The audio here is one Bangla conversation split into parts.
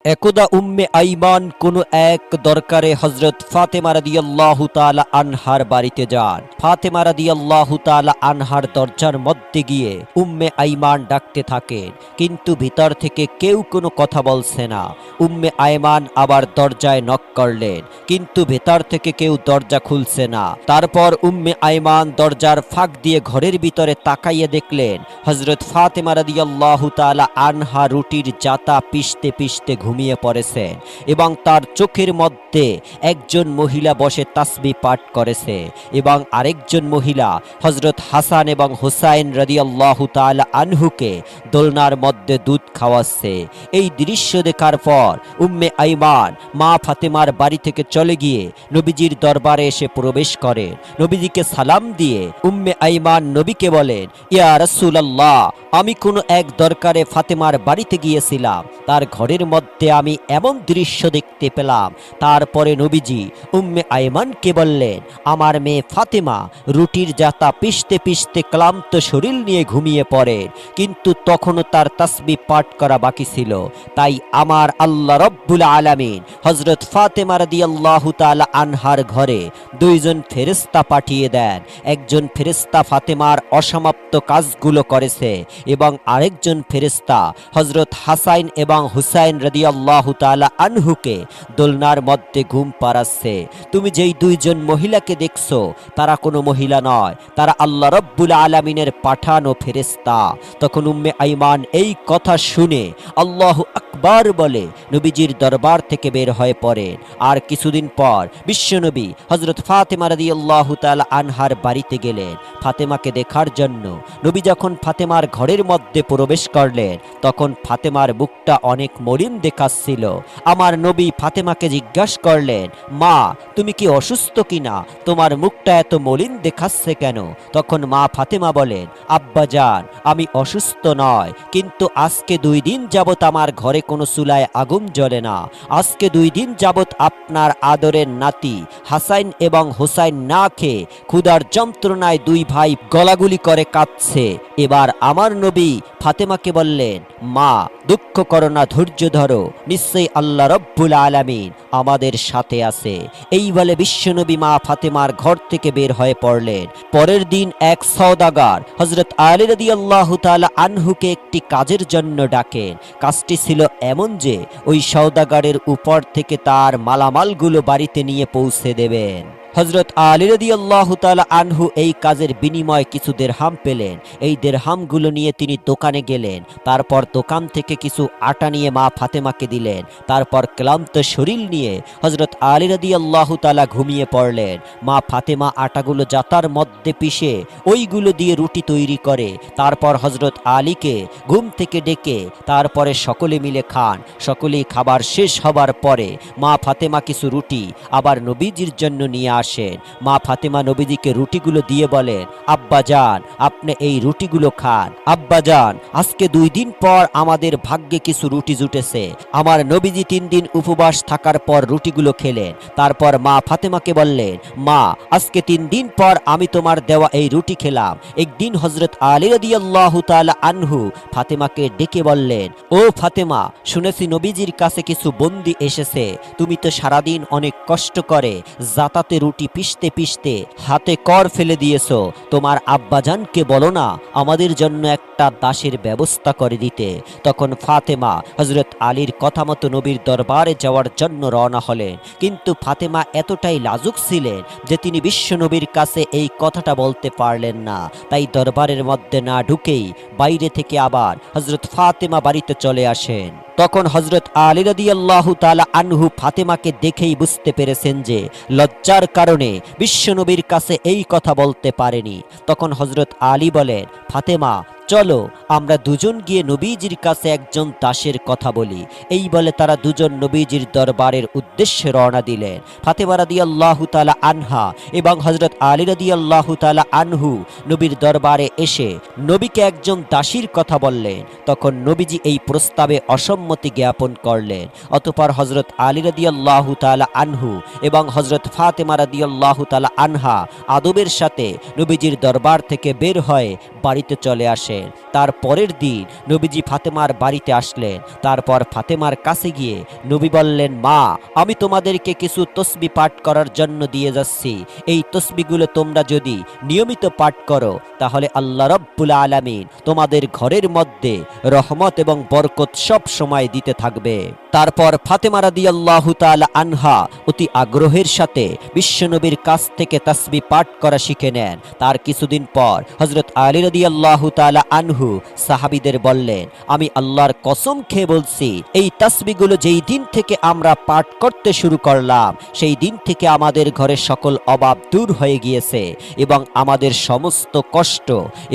একদা উম্মে আইমান কোনো এক দরকারে হযরত ফাতেমা রাদিয়াল্লাহু তাআলা আনহার বাড়িতে যান। ফাতেমা রাদিয়াল্লাহু তাআলা আনহার দরজার মধ্যে গিয়ে উম্মে আইমান ডাকতে থাকেন, কিন্তু ভিতর থেকে কেউ কোনো কথা বলছে না। উম্মে আইমান আবার দরজায় নক করলেন, কিন্তু ভেতর থেকে কেউ দরজা খুলছে না। তারপর উম্মে আইমান দরজার ফাঁক দিয়ে ঘরের ভিতরে তাকাইয়ে দেখলেন হযরত ফাতেমা রাদিয়াল্লাহু তাআলা আনহা রুটির জাতা পিষতে পিষতে ঘুমিয়ে পড়েছেন এবং তার চোখের মধ্যে একজন মহিলা বসে তাসবিহ পাঠ করেছে এবং আরেকজন মহিলা হযরত হাসান এবং হুসাইন রাদিয়াল্লাহু তাআলা আনহুকে দোলনার মধ্যে দুধ খাওয়াচ্ছে। এই দৃশ্য দেখার পর উম্মে আইমান মা ফাতেমার বাড়ি থেকে চলে গিয়ে নবীজির দরবারে এসে প্রবেশ করেন। নবীজিকে সালাম দিয়ে উম্মে আইমান নবীকে বলেন, ইয়া রাসূলুল্লাহ, আমি কোনো এক দরকারে ফাতেমার বাড়িতে গিয়েছিলাম, তার ঘরের মধ্যে আমি এমন দৃশ্য দেখতে পেলাম। তারপরে নবীজি উম্মে আইমানকে বললেন, আমার মেয়ে ফাতেমা রুটির জাতা পিষতে পিষতে ক্লান্ত শরীর নিয়ে ঘুমিয়ে পড়ে, কিন্তু তখনও তার তাসবিহ পাঠ করা বাকি ছিল। তাই আমার আল্লাহ রব্বুল আলামিন হযরত ফাতেমা রাদিয়াল্লাহু তাআলা আনহার ঘরে দুইজন ফেরেশতা পাঠিয়ে দেন। একজন ফেরেশতা ফাতেমার অসমাপ্ত কাজগুলো করেছে এবং আরেকজন ফেরেশতা হযরত হাসান এবং হুসাইন রাদিয়াল্লাহু তাআলা আনহুকে দোলনার মধ্যে ঘুম পাড়াচ্ছে। তুমি যেই দুইজন মহিলাকে দেখছো তারা কোনো মহিলা নয়, তারা আল্লাহ রব্বুল আলামিনের পাঠানো ফেরেশতা। তখন উম্মে আইমান এই কথা শুনে আল্লাহু আকবার বলে নবীজির দরবার থেকে বের হয়ে পড়েন। আর কিছুদিন পর বিশ্বনবী হযরত ফাতেমা রাদিয়াল্লাহু তাআলা আনহার বাড়িতে গেলেন ফাতেমাকে দেখার জন্য। নবী যখন ফাতেমার ঘরের মধ্যে প্রবেশ করলেন তখন ফাতেমার মুখটা অনেক মলিন দেখাচ্ছিল। আমার নবী ফাতেমাকে জিজ্ঞাসা করলেন, মা, তুমি কি অসুস্থ কিনা? তোমার মুখটা এত মলিন দেখাচ্ছে কেন? তখন মা ফাতেমা বলেন, আব্বাজান, আমি অসুস্থ নয়, কিন্তু আজকে 2 দিন যাবত আমার ঘরে কোনো চুলায় আগুন জ্বলে না। আজকে 2 দিন যাবত আপনার আদরের নাতি হাসান এবং হুসাইন না খেয়ে ক্ষুধার যন্ত্রণায় 2 ভাই গলাগুলি করে কাঁদছে। এবার আমার নবী ফাতেমাকে বললেন, মা, দুঃখ করো না, ধৈর্য ধরো, নিশ্চয়ই আল্লাহ রব্বুল আলামিন আমাদের সাথে আছে। এই বলে বিশ্বনবী মা ফাতেমার ঘর থেকে বের হয়ে পড়লেন। পরের দিন এক সওদাগার হযরত আলী রাদিয়াল্লাহু তাআলা আনহুকে একটি কাজের জন্য ডাকেন। কাজটি ছিল এমন যে ওই সওদাগারের উপর থেকে তার মালামালগুলো বাড়িতে নিয়ে পৌঁছে দেবেন। হযরত আলী রাদিয়াল্লাহু তাআলা আনহু এই কাজের বিনিময়ে কিছু দিরহাম পেলেন। এই দিরহামগুলো নিয়ে তিনি দোকানে গেলেন। তারপর দোকান থেকে কিছু আটা নিয়ে মা ফাতেমাকে দিলেন। তারপর ক্লান্ত শরীর নিয়ে হযরত আলী রাদিয়াল্লাহু তাআলা ঘুমিয়ে পড়লেন। মা ফাতেমা আটাগুলো জাতার মধ্যে পিষে ওইগুলো দিয়ে রুটি তৈরি করে। তারপর হযরত আলীকে ঘুম থেকে ডেকে তারপরে সকলে মিলে খান। সকলেই খাবার শেষ হবার পরে মা ফাতেমা কিছু রুটি আবার নবীজির জন্য নিয়ে আসেন। মা ফাতেমা নবীজিকে রুটিগুলো দিয়ে বলেন, আব্বাজান, আপনি এই রুটিগুলো খান। আব্বাজান, আজকে 2 দিন পর আমাদের ভাগ্যে কিছু রুটি জুটেছে। আমার নবীজি 3 দিন উপবাস থাকার পর রুটিগুলো খেলেন। তারপর মা ফাতেমাকে বললেন, মা, আজকে 3 দিন পর আমি তোমার দেওয়া এই রুটি খেলাম। একদিন হযরত আলী রাদিয়াল্লাহু তাআলা আনহু ফাতেমাকে ডেকে বললেন, ও ফাতেমা, শুনেছি নবীজির কাছে কিছু বন্দী এসেছে। তুমি তো সারাদিন অনেক কষ্ট করে জাতাতে রুটি পিষতে পিষতে হাতে কর ফেলে দিয়েছো। তোমার আব্বাজানকে বলো না আমাদের জন্য একটা দাসের ব্যবস্থা করে দিতে। তখন ফাতেমা হযরত আলীর কথা মতো নবীর দরবারে যাওয়ার জন্য রওনা হলেন। কিন্তু ফাতেমা এতটাই লাজুক ছিলেন যে তিনি বিশ্ব নবীর কাছে এই কথাটা বলতে পারলেন না। তাই দরবারের মধ্যে না ঢুকেই বাইরে থেকে আবার হযরত ফাতেমা বাড়িতে চলে আসেন। তখন হযরত আলী রাদিয়াল্লাহু তাআলা আনহু ফাতেমাকে দেখেই বুঝতে পেরেছেন যে লজ্জার কারণে বিশ্বনবীর কাছে এই কথা বলতে পারেনি। তখন হযরত আলী বলেন, ফাতেমা, চলো আমরা দুজন গিয়ে নবীজির কাছে একজন দাসের কথা বলি। এই বলে তারা দুজন নবীজির দরবারের উদ্দেশ্যে রওনা দিলেন। ফাতেমা রাদিয়াল্লাহু তাআলা আনহা এবং হযরত আলী রাদিয়াল্লাহু তাআলা আনহু নবীর দরবারে এসে নবীকে একজন দাসীর কথা বললেন। তখন নবীজি এই প্রস্তাবে অসম্মতি জ্ঞাপন করলেন। অতঃপর হযরত আলী রাদিয়াল্লাহু তাআলা আনহু এবং হযরত ফাতেমা রাদিয়াল্লাহু তাআলা আনহা আদবের সাথে নবীজির দরবার থেকে বের হয়ে বাড়িতে চলে আসেন। আসেন। তার পরের দিন নবীজি ফাতেমার বাড়িতে আসলেন। তারপর ফাতেমার কাছে গিয়ে নবী বললেন, মা, আমি তোমাদেরকে কিছু তসবি পাঠ করার জন্য দিয়ে যাচ্ছি। এই তসবিগুলো তোমরা যদি নিয়মিত পাঠ করো তাহলে আল্লাহ রব্বুল আলামিন তোমাদের ঘরের মধ্যে রহমত এবং বরকত সব সময় দিতে থাকবে। তারপর ফাতেমা রাদিয়াল্লাহু তাআলা আনহা অতি আগ্রহের সাথে বিশ্বনবীর কাছ থেকে তাসবি পাঠ করা শিখে নেন। তার কিছুদিন পর হযরত আলী রাদিয়াল্লাহু তাআলা আনহু সাহাবীদের বললেন, আমি আল্লাহর কসম খেয়ে বলছি, এই তাসবিগুলো যেই দিন থেকে আমরা পাঠ করতে শুরু করলাম সেই দিন থেকে আমাদের ঘরে সকল অভাব দূর হয়ে গিয়েছে এবং আমাদের সমস্ত কষ্ট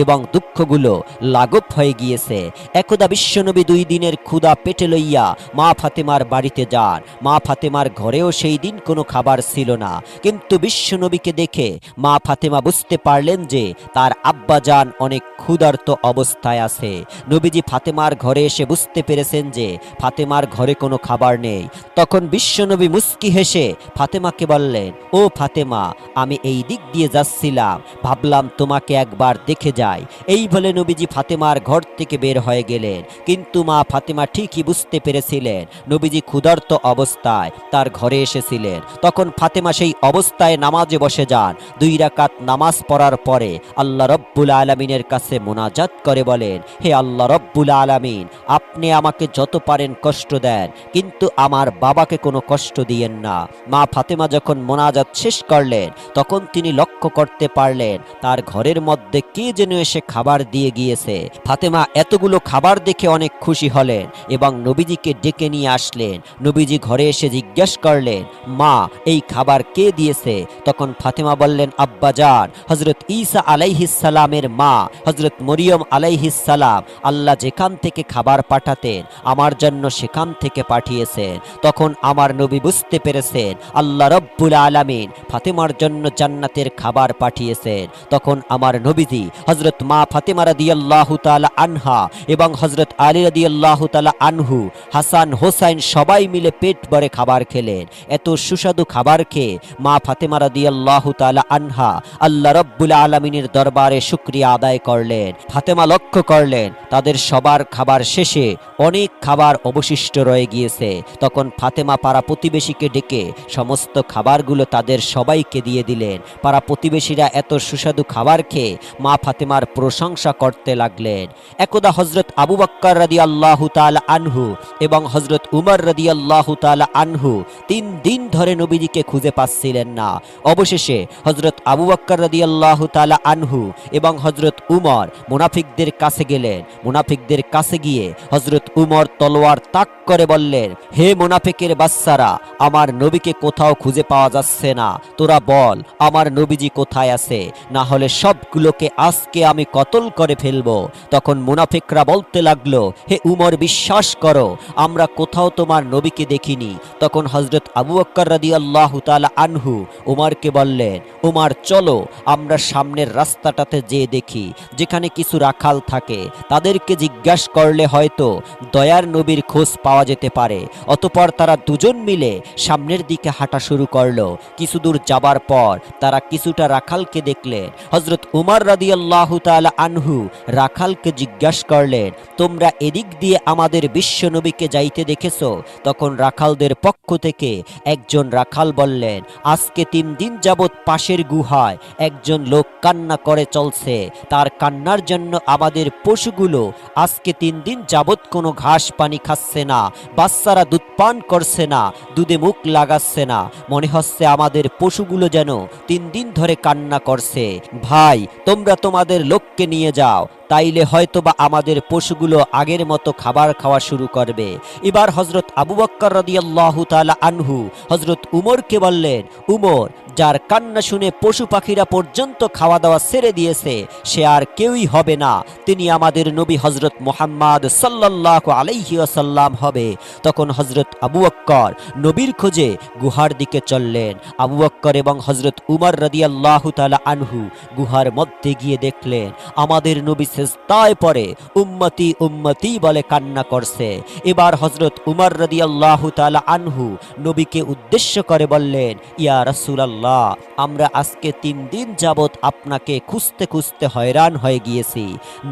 এবং দুঃখগুলো লাঘব হয়ে গিয়েছে। একদা বিশ্বনবী 2 দিনের ক্ষুধা পেটে লইয়া মা ফাতেমার বাড়িতে যান। মা ফাতেমার ঘরেও সেই দিন কোনো খাবার ছিল না, কিন্তু বিশ্বনবীকে দেখে মা ফাতেমা বুঝতে পারলেন যে তার আব্বাজান অনেক ক্ষুধার্ত অবস্থায় আছে। নবীজি ফাতেমার ঘরে এসে বুঝতে পেরেছেন যে ফাতেমার ঘরে কোনো খাবার নেই। তখন বিশ্বনবী মুস্কি হেসে ফাতেমাকে বললেন, ও ফাতেমা, আমি এই দিক দিয়ে যাচ্ছিলাম, ভাবলাম তোমাকে একবার দেখে যাই। এই বলে নবীজি ফাতেমার ঘর থেকে বের হয়ে গেলেন। কিন্তু মা ফাতেমা ঠিকই বুঝতে পেরেছিলেন নবীজি ক্ষুধার্ত অবস্থায় তার ঘরে এসেছিলেন। তখন ফাতেমা সেই অবস্থায় নামাজে বসে যান। 2 রাকাত নামাজ পড়ার পরে আল্লাহ রব্বুল আলামিনের কাছে মোনাজাত করে বলেন, হে আল্লাহ রব্বুল আলামিন, আপনি আমাকে যত পারেন কষ্ট দেন, কিন্তু আমার বাবাকে কোনো কষ্ট দিয়েন না। মা ফাতেমা যখন মোনাজাত শেষ করলেন তখন তিনি লক্ষ্য করতে পারলেন তার ঘরের মধ্যে কে যেন এসে খাবার দিয়ে গিয়েছে। ফাতেমা এতগুলো খাবার দেখে অনেক খুশি হলেন এবং নবীজিকে ডেকে নিয়ে আসলেন। নবীজি ঘরে এসে জিজ্ঞেস করলেন, মা, এই খাবার কে দিয়েছে? তখন ফাতেমা বললেন, আব্বাজান, হযরত ঈসা আলাইহিস সালামের মা হযরত মরিয়ম আলাইহিস সালাম আল্লাহ যেখান থেকে খাবার পাঠাতেন আমার জন্য সেখান থেকে পাঠিয়েছেন। তখন আমার নবী বুঝতে পেরেছেন আল্লাহ রব্বুল আলামিন ফাতেমার জন্য জান্নাতের খাবার পাঠিয়েছেন। তখন আমার নবীজি হযরত মা ফাতেমা রাদিয়াল্লাহু তাআলা আনহা এবং হযরত আলী রাদিয়াল্লাহু তাআলা আনহু, হাসান হোসাইন সবাই মিলে পেট ভরে খাবার খেলেন। এত সুস্বাদু খাবার খেয়ে মা ফাতেমা রাদিয়াল্লাহু তাআলা আনহা আল্লাহ রব্বুল আলামিনের দরবারে শুকরিয়া আদায় করলেন। ফাতেমা লক্ষ্য করলেন তাদের সবার খাবার শেষে অনেক খাবার অবশিষ্ট রয়ে গিয়েছে। তখন ফাতেমা পাড়া প্রতিবেশীকে ডেকে সমস্ত খাবারগুলো তাদের সবাইকে দিয়ে দিলেন। পাড়া প্রতিবেশীরা এত সুস্বাদু খাবার খেয়ে মা ফাতেমার প্রশংসা করতে লাগলেন। একদা হযরত আবু বকর রাদিয়াল্লাহু তাআলা আনহু এবং হযরত উমর রাদিয়াল্লাহু তাআলা আনহু 3 দিন ধরে নবীজিকে খুঁজে পাচ্ছিলেন না। অবশেষে হযরত আবু বকর রাদিয়াল্লাহু তাআলা আনহু এবং হযরত উমর মুনাফিকদের কাছে গেলেন। মুনাফিকদের কাছে গিয়ে হযরত উমর তলোয়ার তাক করে বললেন, হে মুনাফিকের বাচ্চারা, আমার নবীকে কোথাও খুঁজে পাওয়া যাচ্ছে না, তোরা বল আমার নবীজি কোথায় আছে, না হলে সবগুলোকে আজকে আমি কতল করে ফেলবো। তখন মুনাফিকরা বলতে লাগলো, হে উমর, বিশ্বাস করো, আমরা কোথাও তোমার নবীকে দেখিনি। তখন হযরত আবু বকর রাদিয়াল্লাহু তাআলা আনহু উমরকে বললেন, উমর, চলো আমরা সামনের রাস্তাটাতে যেয়ে দেখি, যেখানে কিছু রাখাল থাকে, তাদেরকে জিজ্ঞাসা করলে হয়তো দয়ার নবীর খোঁজ পাওয়া যেতে পারে। অতঃপর তারা দুজন মিলে সামনের দিকে হাঁটা শুরু করলো। কিছু দূর যাবার পর তারা কিছুটা রাখালকে দেখলেন। হযরত উমর রাদিয়াল্লাহু তাআলা আনহু রাখালকে জিজ্ঞাসা করলেন, তোমরা এদিক দিয়ে আমাদের বিশ্ব নবীকে যাইতে দেখেছো? তখন রাখালদের পক্ষ থেকে একজন রাখাল বললেন, আজকে 3 দিন যাবৎ পাশের গুহায় একজন লোক কান্না করে চলছে। তার কান্নার জন্য আমাদের পশুগুলো আজকে 3 দিন যাবৎ কোনো ঘাস পানি খাচ্ছে না, বাচ্চারা দুধ পান করছে না, দুধে মুখ লাগাচ্ছে না। মনে হচ্ছে আমাদের পশুগুলো যেন 3 দিন ধরে কান্না করছে। ভাই, তোমরা তোমাদের লোককে নিয়ে যাও, তাইলে হয়তোবা আমাদের পশুগুলো আগের মতো খাবার খাওয়া শুরু করবে। এবার হযরত আবু বকর রাদিয়াল্লাহু তাআলা আনহু হযরত উমরকে বললেন, উমর, যার কান্না শুনে পশু পাখিরা পর্যন্ত খাওয়া দাওয়া ছেড়ে দিয়েছে সে আর কেউই হবে না, তিনি আমাদের নবী হযরত মুহাম্মদ সাল্লাল্লাহু আলাইহি ওয়াসাল্লাম হবে। তখন হযরত আবু বকর নবীর খোঁজে গুহার দিকে চললেন। আবু বকর এবং হযরত উমর রাদিয়াল্লাহু তাআলা আনহু গুহার মধ্যে গিয়ে দেখলেন আমাদের নবী সিজদায় পড়ে উম্মতি উম্মতি বলে কান্না করছে। এবার হযরত উমর রাদিয়াল্লাহু তাআলা আনহু নবীকে উদ্দেশ্য করে বললেন, ইয়া রাসূলুল্লাহ, রাসূলুল্লাহ, আমরা আজকে 3 দিন যাবত আপনাকে খুঁজতে খুঁজতে হয়রান হয়ে গিয়েছি।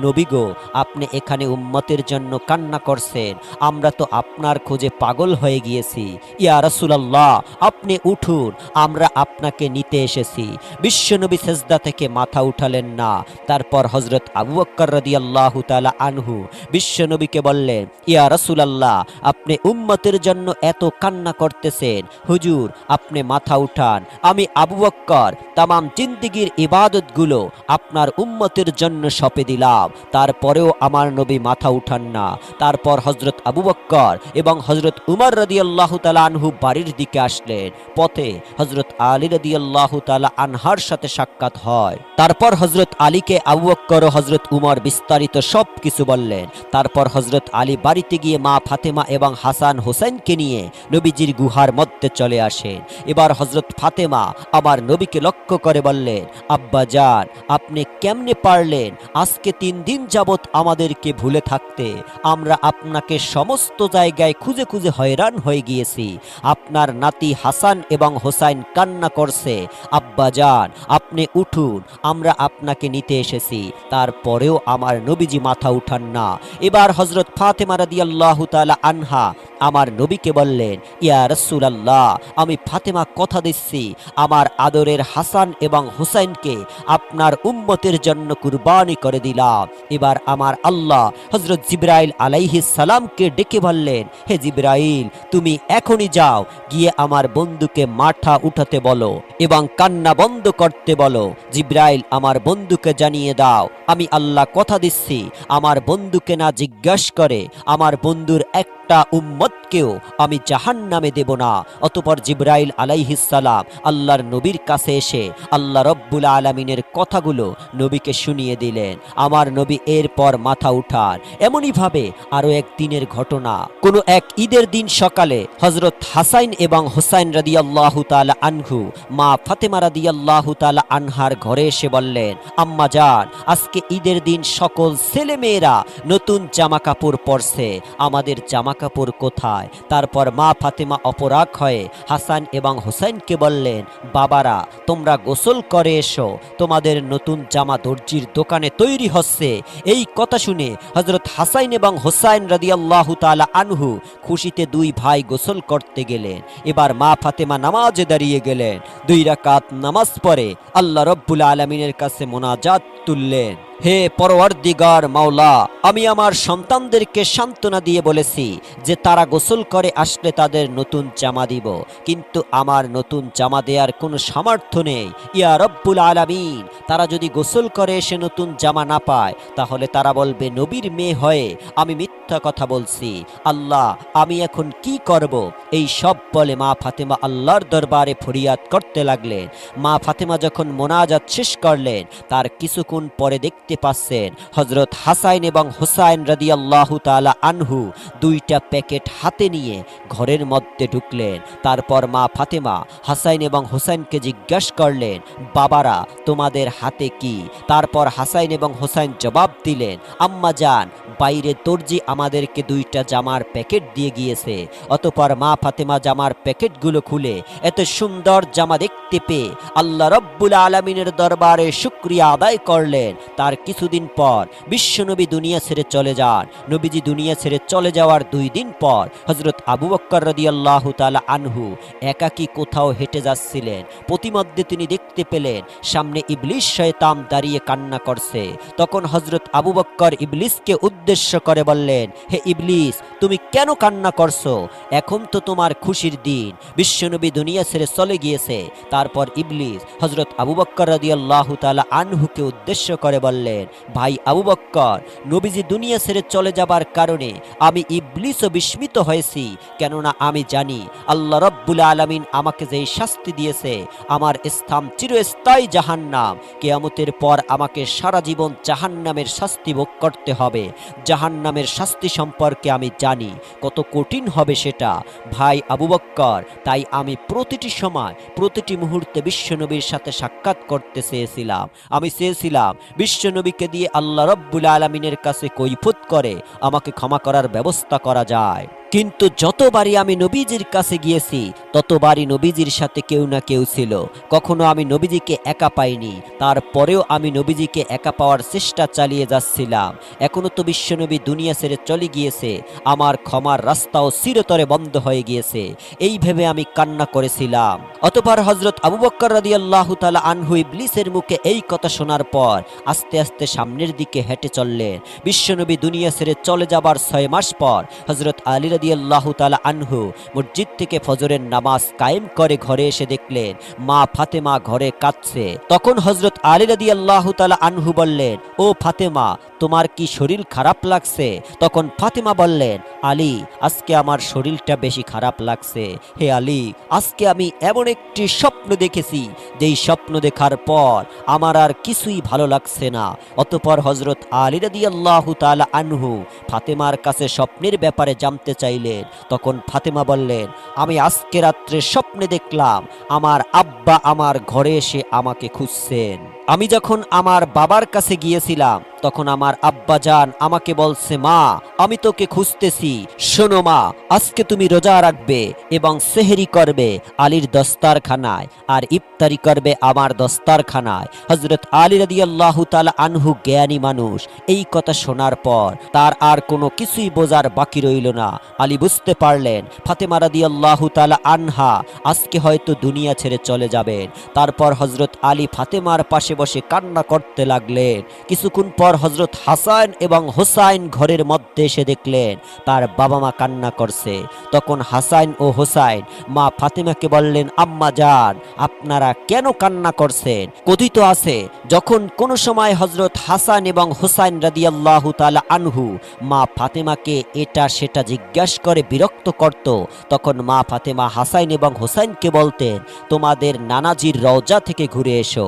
নবী গো, আপনি এখানে উম্মতের জন্য কান্না করছেন, আমরা তো আপনার খোঁজে পাগল হয়ে গিয়েছি। ইয়া রাসূলুল্লাহ, আপনি উঠুন, আমরা আপনাকে নিতে এসেছি। বিশ্বনবী সেজদা থেকে মাথা উঠালেন না। তারপর হযরত আবু বকর রাদিয়াল্লাহু তাআলা আনহু বিশ্বনবীকে বললেন, ইয়া রাসূলুল্লাহ, আপনি উম্মতের জন্য এত কান্না করতেছেন, হুজুর আপনি মাথা উঠান। আমি আবু বকর তামাম জিন্দেগীর ইবাদতগুলো আপনার উম্মতের জন্য সঁপে দিলাম, তারপরেও আমার নবী মাথা উঠান না। তারপর হযরত আবু বকর এবং হযরত উমর রাদিয়াল্লাহু তাআলা আনহু বাড়ির দিকে আসলেন। পথে হযরত আলী রাদিয়াল্লাহু তাআলা আনহার সাথে সাক্ষাৎ হয়। তারপর হযরত আলীকে আবু বকর ও হযরত উমর বিস্তারিত সব কিছু বললেন। তারপর হযরত আলী বাড়িতে গিয়ে মা ফাতেমা এবং হাসান হোসেনকে নিয়ে নবীজির গুহার মধ্যে চলে আসেন। এবার হযরত ফাতেমা আমার নবীকে লক্ষ্য করে বললেন, আব্বা জান, আপনি কেমনে পারলেন আজকে 3 দিন যাবত আমাদেরকে ভুলে থাকতে? আমরা আপনাকে সমস্ত জায়গায় খুঁজে খুঁজে হয়রান হয়ে গিয়েছি। আপনার নাতি হাসান এবং হোসাইন কান্না করছে। আব্বা জান, আপনি উঠুন, আমরা আপনাকে নিতে এসেছি। তারপরেও আমার নবীজি মাথা উঠান না। এবার হযরত ফাতেমা রাদিয়াল্লাহু তাআলা আনহা আমার নবীকে বললেন, ইয়া রাসূলুল্লাহ, আমি ফাতেমা কথা দিচ্ছি আমার আদরের হাসান এবং হুসাইনকে আপনার উম্মতের জন্য কুরবানি করে দিলাম। এবার আমার আল্লাহ হযরত জিবরাইল আলাইহিস সালামকে ডেকে বললেন, হে জিবরাইল, তুমি এখনই যাও, গিয়ে আমার বন্ধুকে মাথা উঠাতে বলো এবং কান্না বন্ধ করতে বলো। জিবরাইল আমার বন্ধুকে জানিয়ে দাও, আমি আল্লাহ কথা দিচ্ছি আমার বন্ধুকে না জিজ্ঞাসা করে আমার বন্ধুর একটা উম্মতকেও আমি জাহান্নামে দেব না। অতঃপর জিবরাইল আলাইহিস সালাম আল্লাহর নবীর কাছে এসে আল্লাহ রব্বুল আলামিনের কথাগুলো নবীকে শুনিয়ে দিলেন। আমার নবী এরপর মাথা উঠান। এমনই ভাবে আরো এক দিনের ঘটনা, কোনো এক ঈদের দিন সকালে হযরত হাসাইন এবং হোসাইন রাদিয়াল্লাহু তাআলা আনহু মা ফাতেমা রাদিয়াল্লাহু তাআলা আনহার ঘরে এসে বললেন, আম্মা জান, আজকে ঈদের দিন সকল ছেলে মেয়েরা নতুন জামা কাপড় পরছে, আমাদের জামা কাপড় কোথায়? তারপর মা ফাতেমা অপরাগ হয়ে হাসান এবং হোসাইনকে বললেন, বাবারা, তোমরা গোসল করে এসো, তোমাদের নতুন জামা দর্জির দোকানে তৈরি হচ্ছে। এই কথা শুনে হযরত হাসাইন এবং হোসাইন রাদিয়াল্লাহু তাআলা আনহু খুশিতে 2 ভাই গোসল করতে গেলেন। এবার মা ফাতেমা নামাজে দাঁড়িয়ে গেলেন। 2 রাকাত নামাজ পড়ে আল্লাহ রব্বুল আলামিনের কাছে মোনাজাত তুললেন, হে পরওয়ারদিগার মাওলা, আমি আমার সন্তানদেরকে সান্ত্বনা দিয়ে বলেছি যে তারা গোসল করে আসলে তাদের নতুন জামা দিব, কিন্তু আমার নতুন জামা দেওয়ার কোনো সামর্থ্য নেই। ইয়া রব্বুল আলামিন, তারা যদি গোসল করে এসে নতুন জামা না পায় তাহলে তারা বলবে নবীর মেয়ে হয়ে আমি মিথ্যা কথা বলছি। আল্লাহ, আমি এখন কি করব? এই সব বলে মা ফাতেমা আল্লাহর দরবারে ফরিয়াদ করতে লাগলেন। মা ফাতেমা যখন মোনাজাত শেষ করলেন তার কিছুক্ষণ পরে দেখতে পাচ্ছেন হযরত হাসাইন এবং হোসাইন রাদিয়াল্লাহু তাআলা আনহু 2টা প্যাকেট হাতে নিয়ে ঘরের মধ্যে ঢুকলেন। তারপর মা ফাতেমা হাসাইন এবং হোসাইনকে জিজ্ঞাসা করলেন, বাবারা, তোমাদের হাতে কি? তারপর হাসাইন এবং হোসাইন জবাব দিলেন, আম্মা জান, বাইরে দর্জি আমাদেরকে 2টা জামার প্যাকেট দিয়ে গিয়েছে। অতঃপর মা ফাতেমা জামার প্যাকেটগুলো খুলে এত সুন্দর জামা দেখতে পেয়ে আল্লাহ রব্বুল আলামিনের দরবারে শুকরিয়া আদায় করলেন। তার কিছুদিন পর বিশ্বনবী দুনিয়া ছেড়ে চলে যান। নবীজি দুনিয়া ছেড়ে চলে যাওয়ার 2 দিন পর হযরত আবু বকর রাদিয়াল্লাহু তাআলা আনহু একাকী কোথাও হেঁটে যাচ্ছিলেন। প্রতিমধ্যে তিনি দেখতে পেলেন সামনে ইবলিস শয়তান দাঁড়িয়ে কান্না করছে। তখন হযরত আবু বকর ইবলিসকে উদ্দেশ্য করে বললেন, হে ইবলিস, তুমি কেন কান্না করছো? এখন তো তোমার খুশির দিন, বিশ্বনবী দুনিয়া ছেড়ে চলে গিয়েছে। তারপর ইবলিস হযরত আবু বকর রাদিয়াল্লাহু তাআলা আনহুকে উদ্দেশ্য করে বললেন, ভাই আবু বকর, নবীজি দুনিয়া ছেড়ে চলে যাবার কারণে আমি ইবলিসও বিস্মিত হয়েছি, কেননা আমি জানি আল্লাহ রব্বুল আলামিন আমাকে যেই শাস্তি দিয়েছে আমার স্থান চিরস্থায়ী জাহান্নাম। কিয়ামতের পর আমাকে সারা জীবন জাহান্নামের শাস্তি ভোগ করতে হবে। জাহান্নামের শাস্তি সম্পর্কে আমি জানি কত কঠিন হবে সেটা। ভাই আবু বকর, তাই আমি প্রতিটি সময় প্রতিটি মুহূর্তে বিশ্বনবীর সাথে সাক্ষাৎ করতে চেয়েছিলাম। আমি চেয়েছিলাম বিশ্বনবীকে দিয়ে আল্লাহ রব্বুল আলামিনের কাছে কৈফিয়ত করে আমাকে ক্ষমা করার ব্যবস্থা করা যায়। কিন্তু যতবারই আমি নবীজির কাছে গিয়েছি ততবারই নবীজির সাথে কেউ না কেউ ছিল, কখনো আমি নবীজিকে একা পাইনি। তারপরেও আমি নবীজিকে একা পাওয়ার চেষ্টা চালিয়ে যাচ্ছিলাম। এখনো তো বিশ্বনবী দুনিয়া ছেড়ে চলে গিয়েছে, আমার ক্ষমার রাস্তাও চিরতরে বন্ধ হয়ে গিয়েছে, এই ভেবে আমি কান্না করেছিলাম। অতঃপর হযরত আবু বকর রাদিয়াল্লাহু তাআলা আনহু ইবলিসের মুখে এই কথা শোনার পর আস্তে আস্তে সামনের দিকে হেঁটে চললেন। বিশ্বনবী দুনিয়া ছেড়ে চলে যাবার 6 মাস পর হযরত আলী রাদিয়াল্লাহু তাআলা আনহু মসজিদ থেকে ফজরের নামাজ কায়েম করে ঘরে এসে দেখলেন মা ফাতেমা ঘরে কাঁদছে। তখন হযরত আলী রাদিয়াল্লাহু তাআলা আনহু বললেন, ও ফাতেমা, তোমার কি শরীর খারাপ লাগছে? তখন ফাতেমা বললেন, আলী, আজকে আমার শরীরটা বেশি খারাপ লাগছে। হে আলী, আজকে আমি এমন একটি স্বপ্ন দেখেছি, যেই স্বপ্ন দেখার পর আমার আর কিছুই ভালো লাগছে না। অতঃপর হযরত আলী রাদিয়াল্লাহু তাআলা আনহু ফাতেমার কাছে স্বপ্নের ব্যাপারে জানতে চাইলেন। তখন ফাতেমা বললেন, আমি আজকে রাত্রে স্বপ্নে দেখলাম আমার আব্বা আমার ঘরে এসে আমাকে খুঁজছেন। আমি যখন আমার বাবার কাছে গিয়েছিলাম তখন আমার আব্বাজান আমাকে বলছে, মা, আমি তোকে খুঁজতেছি। শোনো মা, আজকে তুমি রোজা রাখবে এবং সেহরি করবে আলীর দস্তারখানায়, আর ইফতারি করবে আমার দস্তারখানায়। হযরত আলী রাদিয়াল্লাহু তাআলা আনহু জ্ঞানী মানুষ, এই কথা শোনার পর তার আর কোনো কিছুই বোঝার বাকি রইল না। আলী বুঝতে পারলেন ফাতেমা রাদিয়াল্লাহু তাআলা আনহা আজকে হয়তো দুনিয়া ছেড়ে চলে যাবেন। তারপর হযরত আলী ফাতেমার পাশে বসে কান্না করতে লাগলেন। কিছুক্ষণ পর হযরত হাসান এবং হোসাইন ঘরের মধ্যে এসে দেখলেন তার বাবা মা কান্না করছে। তখন হাসান ও হোসাইন মা ফাতেমাকে বললেন, আম্মা জান, আপনারা কেন কান্না করছেন? কথিত আছে যখন কোন সময় হযরত হাসান এবং হোসাইন রাদিয়াল্লাহু তাআলা আনহু মা ফাতেমাকে এটা সেটা জিজ্ঞাসা করে বিরক্ত করত, তখন মা ফাতেমা হাসান এবং হোসাইনকে বলতেন, তোমাদের নানাজির রওজা থেকে ঘুরে এসো।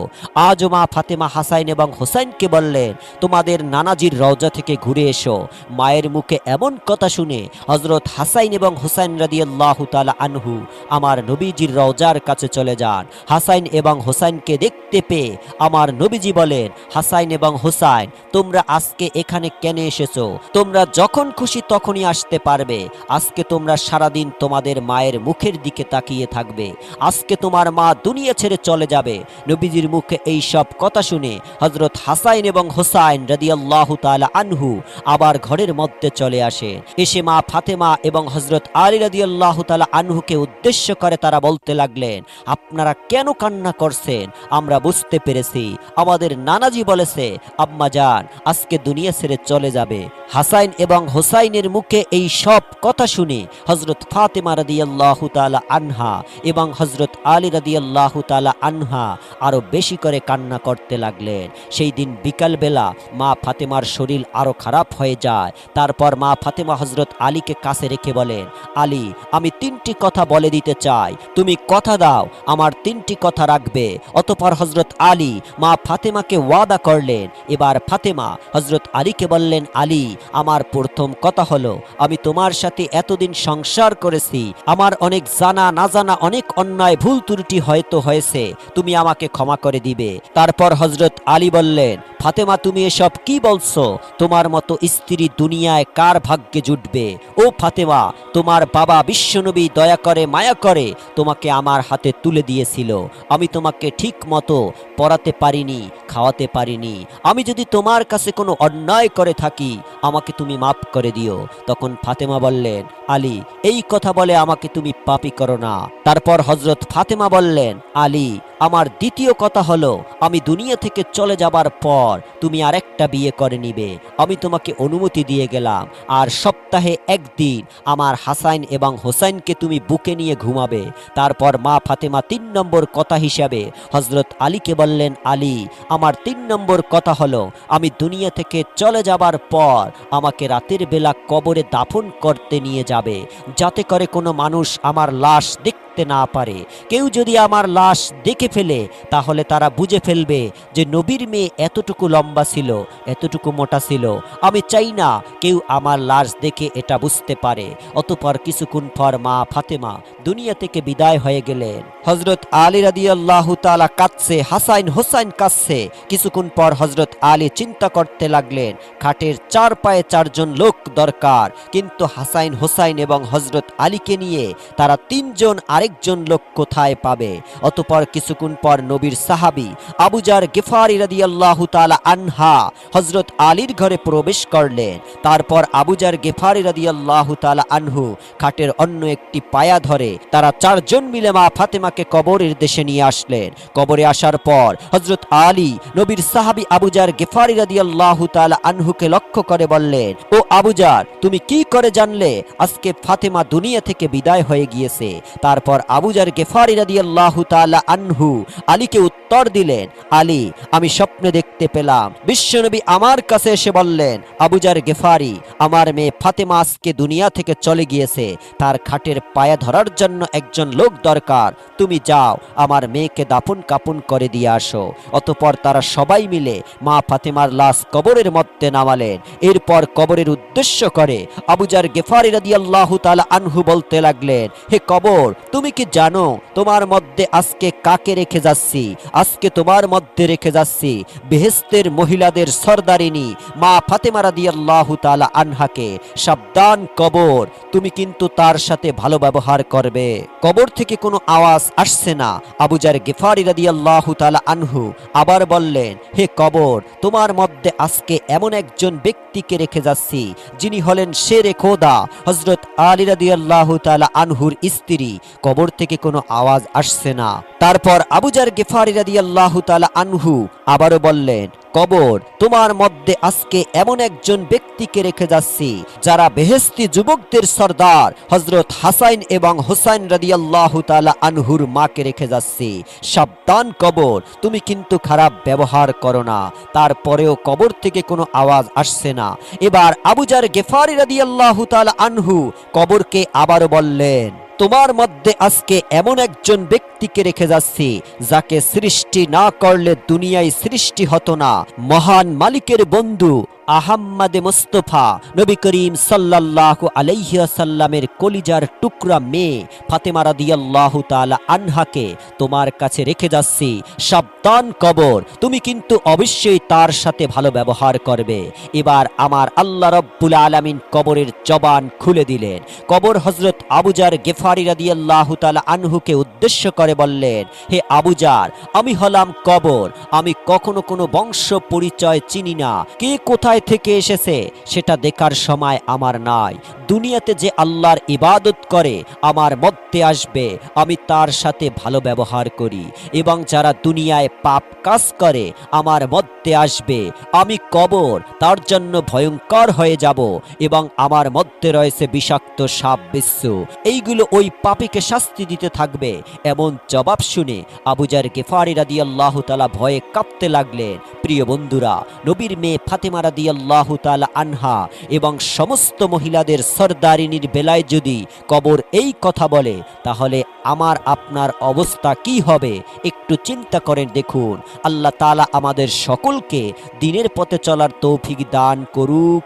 আজও মা ফাতেমা হাসান এবং হোসাইনকে বললেন, তোমাদের নানাজির রওজা থেকে ঘুরে এসো। মায়ের মুখে এমন কথা শুনে হযরত হাসান এবং হোসাইন রাদিয়াল্লাহু তাআলা আনহু আমার নবীজির রওজার কাছে চলে যান। হাসান এবং হোসাইনকে দেখতে পেয়ে আমার নবীজি বলেন, হাসান এবং হোসাইন, তোমরা আজকে এখানে কেন এসেছো? তোমরা যখন খুশি তখনই আসতে পারবে। আজকে তোমরা সারাদিন তোমাদের মায়ের মুখের দিকে তাকিয়ে থাকবে। আজকে তোমার মা দুনিয়া ছেড়ে চলে যাবে। নবীজির মুখে এই সব কথা শুনে হযরত হাসান এবং হোসাইন রাদিয়াল্লাহু তাআলা আনহু আবার ঘরের মধ্যে চলে আসে। এসে মা ফাতেমা এবং হযরত আলী রাদিয়াল্লাহু তাআলা আনহুকে উদ্দেশ্য করে তারা বলতে লাগলেন, আপনারা কেন কান্না করছেন? আমরা বুঝতে পেরেছি, আমাদের নানাজি বলেছে আম্মা জান আজকে দুনিয়া ছেড়ে চলে যাবে। হাসান এবং হোসাইনের মুখে এই সব কথা শুনে হযরত ফাতেমা রাদিয়াল্লাহু তাআলা আনহা এবং হযরত আলী রাদিয়াল্লাহু তাআলা আনহা আরো বেশি করে কান্না করতে লাগলেন। সেই দিন বিকালবেলা মা ফাতেমার শরীর আরো খারাপ হয়ে যায়। তারপর মা ফাতেমা হযরত আলীকে কাছে রেখে বলেন, আলী, আমি 3টি কথা বলে দিতে চাই, তুমি কথা দাও আমার 3টি কথা রাখবে। অতঃপর হযরত আলী মা ফাতেমাকে ওয়াদা করলেন। এবার ফাতেমা হযরত আলীকে বললেন, আলী, আমার প্রথম কথা হলো, আমি তোমার সাথে এতদিন সংসার করেছি, আমার অনেক জানা না জানা অনেক অন্যায় ভুল ত্রুটি হয়তো হয়েছে, তুমি আমাকে ক্ষমা করে দিবে। তারপর হযরত আলী বললেন, ফাতেমা, তুমি এসব কি বলছো? তোমার মতো স্ত্রী দুনিয়ায় কার ভাগ্যে জুটবে? ও ফাতেমা, তোমার বাবা বিশ্বনবী দয়া করে মায়া করে তোমাকে আমার হাতে তুলে দিয়েছিল। আমি তোমাকে ঠিক মতো পড়াতে পারিনি, খাওয়াতে পারিনি। আমি যদি তোমার কাছে কোনো অন্যায় করে থাকি আমাকে তুমি মাফ করে দিও। তখন ফাতেমা বললেন, আলী, এই কথা বলে আমাকে তুমি পাপী করো না। তারপর হযরত ফাতেমা বললেন, আলী, আমার দ্বিতীয় কথা হলো, আমি দুনিয়া থেকে চলে যাবার পর তুমি আরেকটা বিয়ে করে নিবে। আমি তোমাকে অনুমতি দিয়ে গেলাম, আর সপ্তাহে একদিন আমার হাসান এবং হোসাইনকে তুমি বুকে নিয়ে ঘুমাবে। তারপর মা ফাতেমা 3 নম্বর কথা হিসাবে হযরত আলীকে বললেন, আলী, আমার 3 নম্বর কথা হলো, আমি দুনিয়া থেকে চলে যাবার পর আমাকে রাতের বেলা কবরে দাফন করতে নিয়ে যাবে, যাতে করে কোনো মানুষ আমার লাশ দেখতে করতে না পারে, কেউ যদি আমার লাশ দেখে ফেলে তাহলে তারা বুঝে ফেলবে যে নবীর মেয়ে এতটুকু লম্বা ছিল, এতটুকু মোটা ছিল। আমি চাই না কেউ আমার লাশ দেখে এটা বুঝতে পারে। অতঃপর কিছুক্ষণ পর মা ফাতেমা দুনিয়া থেকে বিদায় হয়ে গেলেন। হযরত আলী রাদিয়াল্লাহু তাআলা কাঁদছে, হাসান হোসাইন কাঁদছে। কিছুক্ষণ পর হযরত আলী চিন্তা করতে লাগলেন, খাটের চার পায়ে চারজন লোক দরকার, কিন্তু হাসান হোসাইন এবং হযরত আলীকে নিয়ে তারা তিনজন আরেকজন লোক কোথায় পাবে? অতঃপর কিছুক্ষণ পর নবীর সাহাবী আবু যার গিফারি রাদিয়াল্লাহু তাআলা আনহা হযরত আলীর ঘরে প্রবেশ করলেন। তারপর আবু যার গিফারি রাদিয়াল্লাহু তাআলা আনহু খাটের অন্য একটি পায়া ধরে তারা চারজন মিলে মা ফাতেমাকে কবরের দেশে নিয়ে আসলেন। কবরে আসার পর হযরত আলী নবীর সাহাবী আবু যার গিফারি রাদিয়াল্লাহু তাআলা আনহুকে লক্ষ্য করে বললেন, ও আবু যার, তুমি কি করে জানলে আজকে ফাতেমা দুনিয়া থেকে বিদায় হয়ে গিয়েছে? তারপর আবু যার গিফারি রাদিয়াল্লাহু তাআলা আনহু আলীকে উত্তর দিলেন, আলী, আমি স্বপ্নে দেখতে পেলাম বিশ্বনবী আমার কাছে এসে বললেন, আবু যার গিফারি, আমার মেয়ে ফাতেমা আজকে দুনিয়া থেকে চলে গিয়েছে, তার খাটের পায়া ধরার জন্য একজন লোক দরকার, তুমি যাও আমার মেয়েকে দাফন কাফন করে দিয়ে আসো। অতঃপর তারা সবাই মিলে মা ফাতেমার লাশ কবরের মধ্যে নামালেন। এরপর কবরের উদ্দেশ্য করে আবু যার গিফারি রাদিয়াল্লাহু তাআলা আনহু বলতে লাগলেন, হে কবর, তুমি কি জানো তোমার মধ্যে আজকে কাকে রেখে যাচ্ছি? আজকে তোমার মধ্যে রেখে যাচ্ছি বেহেশতের মহিলাদের সরদারিনী মা ফাতেমা রাদিয়াল্লাহু তাআলা আনহাকে। সাবধান কবর, তুমি কিন্তু তার সাথে ভালো ব্যবহার করবে। কবর থেকে কোনো আওয়াজ আসছে না। আবু যার গিফারি রাদিয়াল্লাহু তাআলা আনহু আবার বললেন, হে কবর, তোমার মধ্যে আজকে এমন একজন ব্যক্তিকে রেখে যাচ্ছি যিনি হলেন শেরে খোদা হযরত আলী রাদিয়াল্লাহু তাআলা আনহুর স্ত্রী। কবর থেকে কোনো আওয়াজ আসছে না। তারপর আবু যার গিফারি রাদিয়াল্লাহু তাআলা আনহু আবারও বললেন, কবর, তোমার মধ্যে আজকে এমন একজন ব্যক্তিকে রেখে যাচ্ছি যারা বেহেশতি যুবকদের সর্দার হযরত হাসান এবং হোসাইন রাদিয়াল্লাহু তাআলা আনহুর মাকে রেখে যাচ্ছি। সাবধান কবর, তুমি কিন্তু খারাপ ব্যবহার করো না। তারপরেও কবর থেকে কোনো আওয়াজ আসছে না। এবার আবু যার গিফারি রাদিয়াল্লাহু তাআলা আনহু কবরকে আবারও বললেন, তোমার মধ্যে আজকে এমন একজন ব্যক্তিকে রেখে যাচ্ছি যাকে সৃষ্টি না করলে দুনিয়ায় সৃষ্টি হতো না। মহান মালিকের বন্ধু আহাম্মদে মুস্তাফা নবী করিম সাল্লাল্লাহু আলাইহি ওয়াসাল্লামের কলিজার টুকরা মেয়ে ফাতেমা রাদিয়াল্লাহু তাআলা আনহাকে তোমার কাছে রেখে যাচ্ছি। সাবধান কবর, তুমি কিন্তু অবশ্যই তার সাথে ভালো ব্যবহার করবে। এবার আমার আল্লাহ রাব্বুল আলামিন কবরের জবান খুলে দিলেন। কবর হযরত আবু যার গিফারি রাদিয়াল্লাহু তাআলা আনহুকে উদ্দেশ্য করে বললেন, হে আবু যার, আমি হলাম কবর। আমি কখনো কোনো বংশ পরিচয় চিনি না। কে কোথায় থেকে এসেছে সেটা দেখার সময় আমার নাই। দুনিয়াতে যে আল্লাহর ইবাদত করে আমার মধ্যে আসবে, আমি তার সাথে ভালো ব্যবহার করি, এবং যারা দুনিয়ায় পাপ কাজ করে আমার মধ্যে আসবে, আমি কবর তার জন্য ভয়ঙ্কর হয়ে যাব, এবং আমার মধ্যে রয়েছে বিষাক্ত সাপ বিচ্ছু, এইগুলো ওই পাপীকে শাস্তি দিতে থাকবে। এমন জবাব শুনে আবু যার গিফারি রাদিয়াল্লাহু তাআলা ভয়ে কাঁপতে লাগলেন। প্রিয় বন্ধুরা, নবীর মেয়ে ফাতেমা রাদিয়াল্লাহু তাআলা আনহা এবং সমস্ত মহিলাদের সরদারিনীর বেলায় যদি কবর এই কথা বলে, তাহলে আমার আপনার অবস্থা কি হবে একটু চিন্তা করেন দেখুন। আল্লাহ তাআলা আমাদের সকলকে দ্বীনের পথে চলার তৌফিক দান করুক।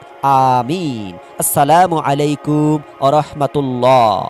আমিন। আসসালামু আলাইকুম ওয়া রাহমাতুল্লাহ।